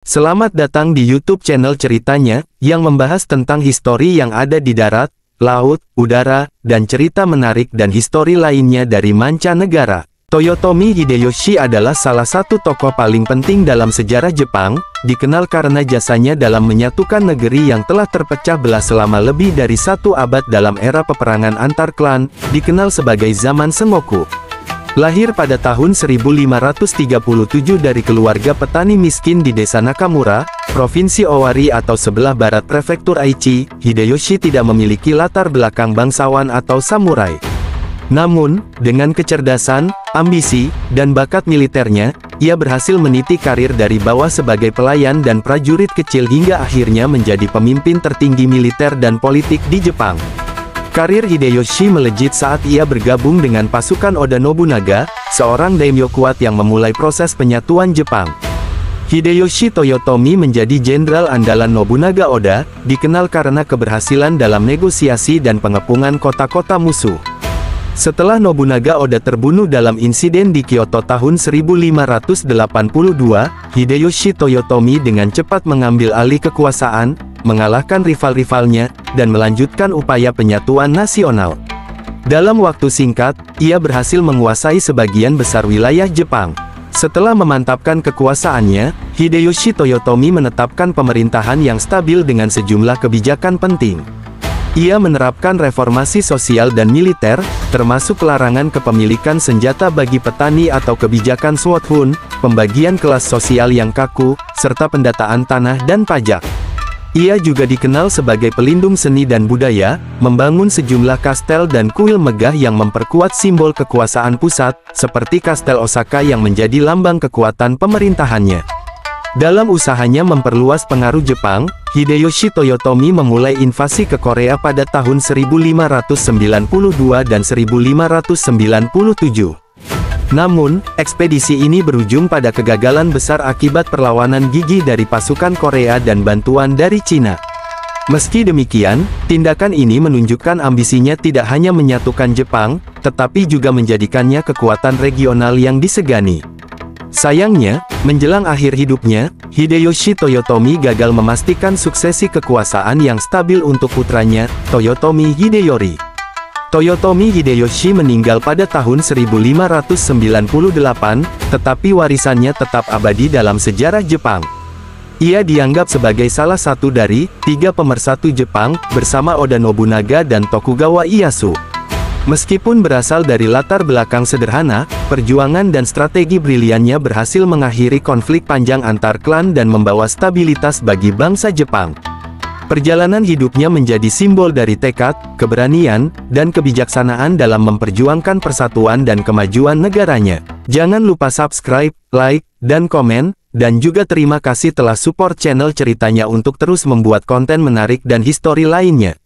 Selamat datang di YouTube channel Ceritanya, yang membahas tentang histori yang ada di darat, laut, udara, dan cerita menarik dan histori lainnya dari mancanegara. Toyotomi Hideyoshi adalah salah satu tokoh paling penting dalam sejarah Jepang, dikenal karena jasanya dalam menyatukan negeri yang telah terpecah belah selama lebih dari satu abad dalam era peperangan antar klan, dikenal sebagai zaman Sengoku. Lahir pada tahun 1537 dari keluarga petani miskin di desa Nakamura, Provinsi Owari atau sebelah barat Prefektur Aichi, Hideyoshi tidak memiliki latar belakang bangsawan atau samurai. Namun, dengan kecerdasan, ambisi, dan bakat militernya, ia berhasil meniti karir dari bawah sebagai pelayan dan prajurit kecil hingga akhirnya menjadi pemimpin tertinggi militer dan politik di Jepang. Karir Hideyoshi melejit saat ia bergabung dengan pasukan Oda Nobunaga, seorang daimyo kuat yang memulai proses penyatuan Jepang. Hideyoshi Toyotomi menjadi jenderal andalan Nobunaga Oda, dikenal karena keberhasilan dalam negosiasi dan pengepungan kota-kota musuh. Setelah Nobunaga Oda terbunuh dalam insiden di Kyoto tahun 1582, Hideyoshi Toyotomi dengan cepat mengambil alih kekuasaan, mengalahkan rival-rivalnya, dan melanjutkan upaya penyatuan nasional. Dalam waktu singkat, ia berhasil menguasai sebagian besar wilayah Jepang. Setelah memantapkan kekuasaannya, Hideyoshi Toyotomi menetapkan pemerintahan yang stabil dengan sejumlah kebijakan penting. Ia menerapkan reformasi sosial dan militer, termasuk larangan kepemilikan senjata bagi petani atau kebijakan Shothun, pembagian kelas sosial yang kaku, serta pendataan tanah dan pajak. Ia juga dikenal sebagai pelindung seni dan budaya, membangun sejumlah kastel dan kuil megah yang memperkuat simbol kekuasaan pusat, seperti Kastel Osaka yang menjadi lambang kekuatan pemerintahannya. Dalam usahanya memperluas pengaruh Jepang, Hideyoshi Toyotomi memulai invasi ke Korea pada tahun 1592 dan 1597. Namun, ekspedisi ini berujung pada kegagalan besar akibat perlawanan gigih dari pasukan Korea dan bantuan dari Cina. Meski demikian, tindakan ini menunjukkan ambisinya tidak hanya menyatukan Jepang, tetapi juga menjadikannya kekuatan regional yang disegani. Sayangnya, menjelang akhir hidupnya, Hideyoshi Toyotomi gagal memastikan suksesi kekuasaan yang stabil untuk putranya, Toyotomi Hideyori. Toyotomi Hideyoshi meninggal pada tahun 1598, tetapi warisannya tetap abadi dalam sejarah Jepang. Ia dianggap sebagai salah satu dari 3 pemersatu Jepang, bersama Oda Nobunaga dan Tokugawa Ieyasu. Meskipun berasal dari latar belakang sederhana, perjuangan dan strategi briliannya berhasil mengakhiri konflik panjang antar klan dan membawa stabilitas bagi bangsa Jepang. Perjalanan hidupnya menjadi simbol dari tekad, keberanian, dan kebijaksanaan dalam memperjuangkan persatuan dan kemajuan negaranya. Jangan lupa subscribe, like, dan komen, dan juga terima kasih telah support channel Ceritanya untuk terus membuat konten menarik dan histori lainnya.